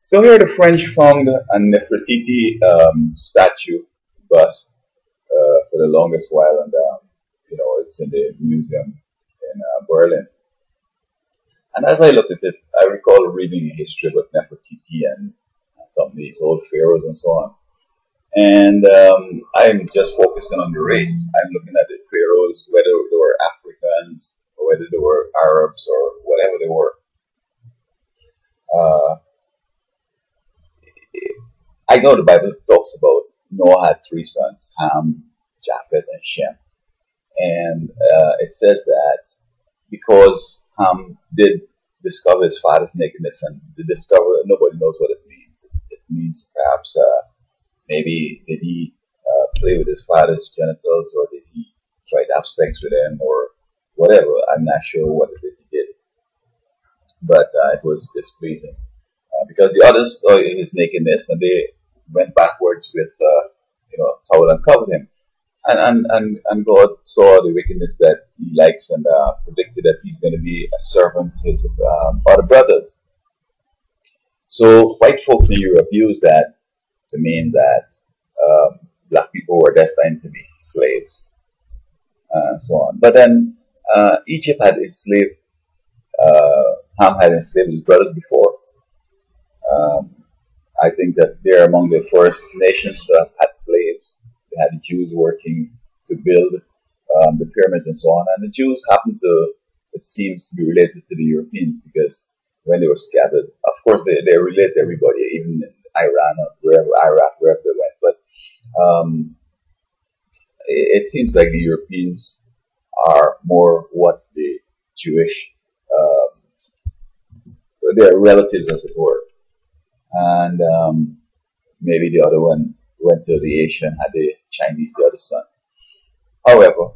So here the French found a Nefertiti statue bust for the longest while, and it's in the museum in Berlin. And as I looked at it, I recall reading history about Nefertiti and some of these old pharaohs and so on. And I'm just focusing on the race. I'm looking at the pharaohs, whether they were Africans or whether they were Arabs or whatever they were. Uh, I know the Bible talks about Noah had three sons, Ham, Japheth, and Shem. And it says that because Ham did discover his father's nakedness, and the discover, nobody knows what it means. It means perhaps maybe did he play with his father's genitals, or did he try to have sex with him, or whatever. I'm not sure what it is he did, but it was displeasing because the others saw his nakedness and they went backwards with towel and covered him. And God saw the wickedness that he likes and predicted that he's going to be a servant to his other brothers. So white folks in Europe use that to mean that black people were destined to be slaves and so on. But then Egypt had enslaved, Ham had enslaved his brothers before. I think that they're among the first nations to have had slaves. They had the Jews working to build the pyramids and so on. And the Jews happened to, it seems, to be related to the Europeans because when they were scattered, of course they relate to everybody, even in Iran or wherever, Iraq, wherever they went. But it seems like the Europeans are more what the Jewish, their relatives as it were. And maybe the other one went to the Asian, had the Chinese, the other son. However,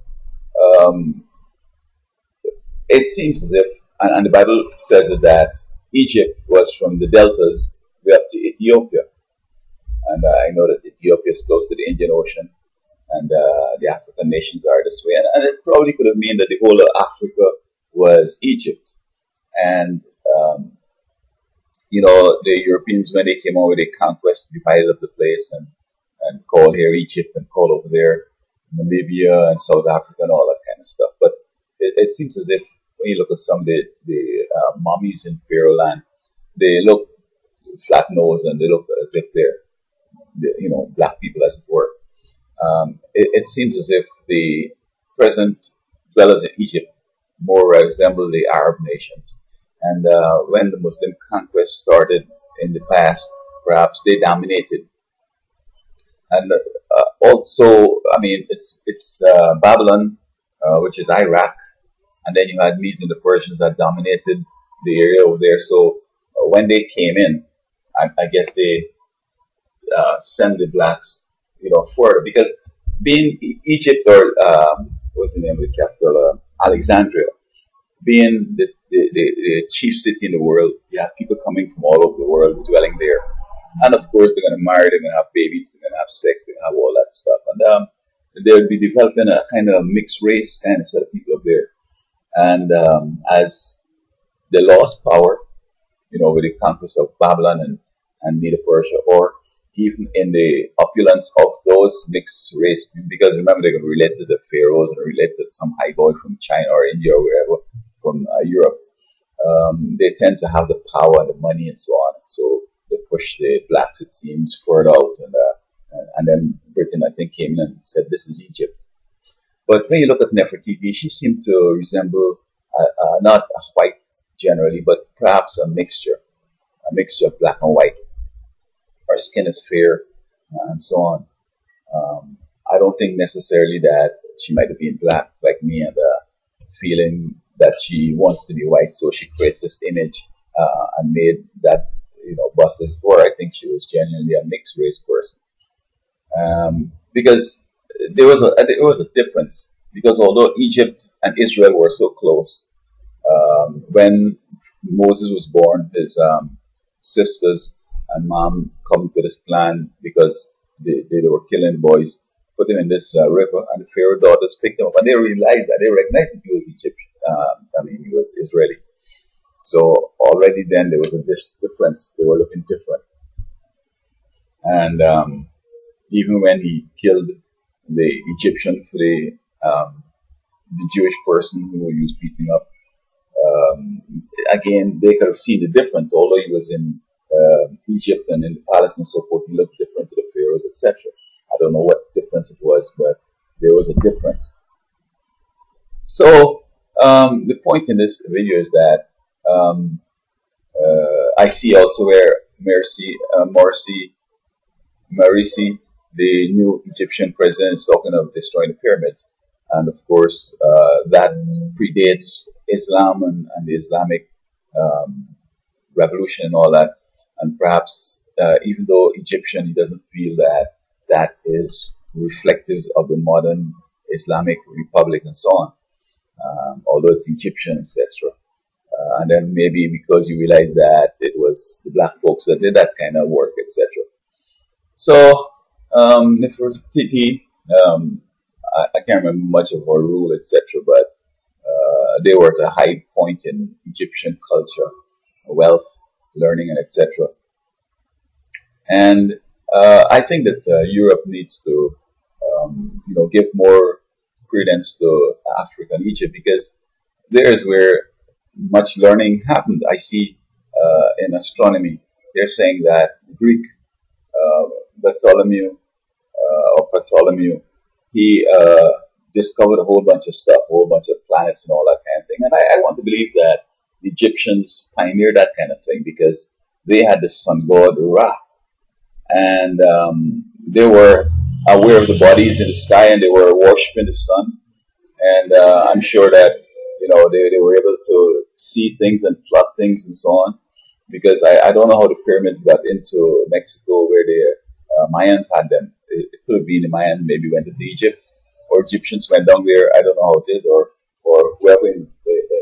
it seems as if, and the Bible says it, that Egypt was from the deltas way up to Ethiopia. And I know that Ethiopia is close to the Indian Ocean, and the African nations are this way. And it probably could have meant that the whole of Africa was Egypt. And the Europeans, when they came over, they conquest, divided up the place and called here Egypt and called over there Namibia and South Africa and all that kind of stuff. But it seems as if when you look at some of the mummies in Pharaoh land, they look flat nosed and they look as if they're black people as it were. It seems as if the present dwellers in Egypt more resemble the Arab nations. And when the Muslim conquest started in the past, perhaps they dominated. And also, I mean, it's Babylon, which is Iraq, and then you had Medes and the Persians that dominated the area over there. So when they came in, I guess they sent the blacks, further, because being Egypt or what's the name of the capital, Alexandria, being the chief city in the world, you have people coming from all over the world dwelling there. And of course, they're going to marry, they're going to have babies, they're going to have sex, they're going to have all that stuff. And they'll be developing a kind of mixed race kind of set of people up there. And as they lost power, with the conquest of Babylon and Medo-Persia, or even in the opulence of those mixed race, because remember, they're going to relate to the pharaohs and relate to some high boy from China or India or wherever, from Europe. They tend to have the power and the money and so on. So they push the blacks, it seems, further out. And then Britain, I think, came in and said, this is Egypt. But when you look at Nefertiti, she seemed to resemble not a white generally, but perhaps a mixture of black and white. Her skin is fair and so on. I don't think necessarily that she might have been black like me and feeling that she wants to be white, so she creates this image and made that bust this door. I think she was genuinely a mixed race person, because there was a difference. Because although Egypt and Israel were so close, when Moses was born, his sisters and mom come to this plan because they were killing the boys, put him in this river, and the Pharaoh daughters picked him up, and they realized that, they recognized that he was Egyptian. He was Israeli. So already then there was a difference. They were looking different. And even when he killed the Egyptian for the Jewish person who he was beating up, again, they could have seen the difference. Although he was in Egypt and in the palace and so forth, he looked different to the pharaohs, etc. I don't know what difference it was, but there was a difference. So the point in this video is that I see also where Morsi, the new Egyptian president, is talking of destroying the pyramids. And of course, that predates Islam and the Islamic revolution and all that. And perhaps, even though Egyptian, he doesn't feel that that is reflective of the modern Islamic Republic and so on, although it's Egyptian, etc. And then maybe because you realize that it was the black folks that did that kind of work, etc. So, Nefertiti, I can't remember much of her rule, etc., but they were at a high point in Egyptian culture, wealth, learning, and etc. And I think that Europe needs to, give more credence to Africa and Egypt, because there's where much learning happened. I see in astronomy, they're saying that Greek Bartholomew, he discovered a whole bunch of stuff, a whole bunch of planets and all that kind of thing. And I want to believe that the Egyptians pioneered that kind of thing, because they had the sun god Ra, and they were aware of the bodies in the sky, and they were worshiping the sun. And I'm sure that they were able to see things and plot things and so on, because I don't know how the pyramids got into Mexico, where the Mayans had them. It could have been the Mayans maybe went to Egypt, or Egyptians went down there. I don't know how it is, or whoever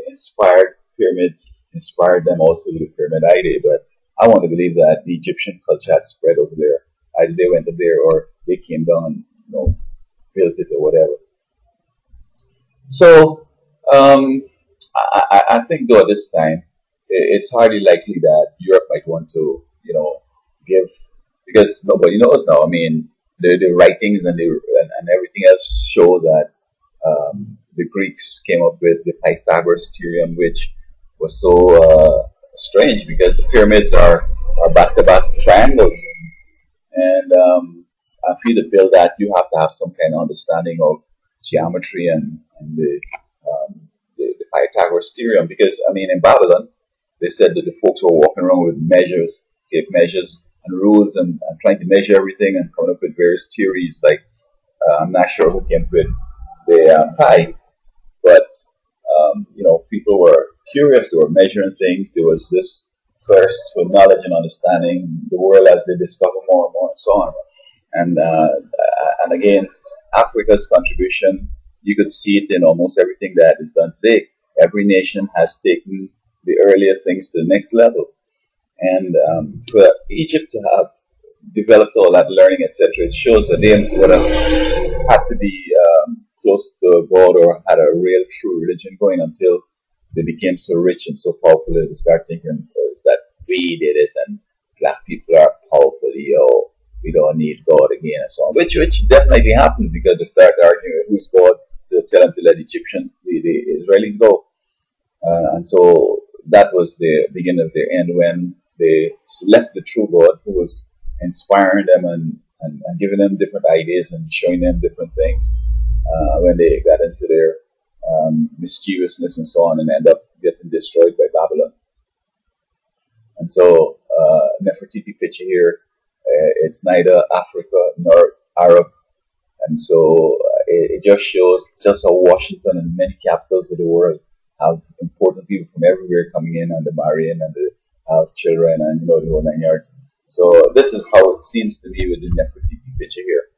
inspired pyramids inspired them also with the pyramid idea. But I want to believe that the Egyptian culture had spread over there. Either they went up there or they came down and built it or whatever. So I think though at this time it's hardly likely that Europe might want to give, because nobody knows now. I mean, the writings and everything else show that the Greeks came up with the Pythagoras theorem, which was so strange, because the pyramids are back-to-back triangles, and I feel to build that you have to have some kind of understanding of geometry and the Pythagoras theorem, because I mean in Babylon they said that the folks were walking around with measures, tape measures and rules, and trying to measure everything and coming up with various theories. Like I'm not sure who came up with the pi, but people were curious. They were measuring things. There was this thirst for knowledge and understanding the world as they discover more and more and so on. And again, Africa's contribution, you could see it in almost everything that is done today. Every nation has taken the earlier things to the next level. And for Egypt to have developed all that learning, etc., it shows that they would have had to be close to God, or had a real true religion going, until they became so rich and so powerful that they start thinking that we did it and black people are powerful, we don't need God again and so on. Which definitely happened, because they started arguing who's God, to tell them to let the Egyptians, the Israelis go. And so that was the beginning of their end, when they left the true God, who was inspiring them and giving them different ideas and showing them different things, when they got into their mischievousness and so on, and end up getting destroyed by Babylon. And so Nefertiti picture here, it's neither Africa nor Arab, and so it just shows just how Washington and many capitals of the world have important people from everywhere coming in, and they marry in, and they have children, and the whole 9 yards. So this is how it seems to me with the Nefertiti picture here.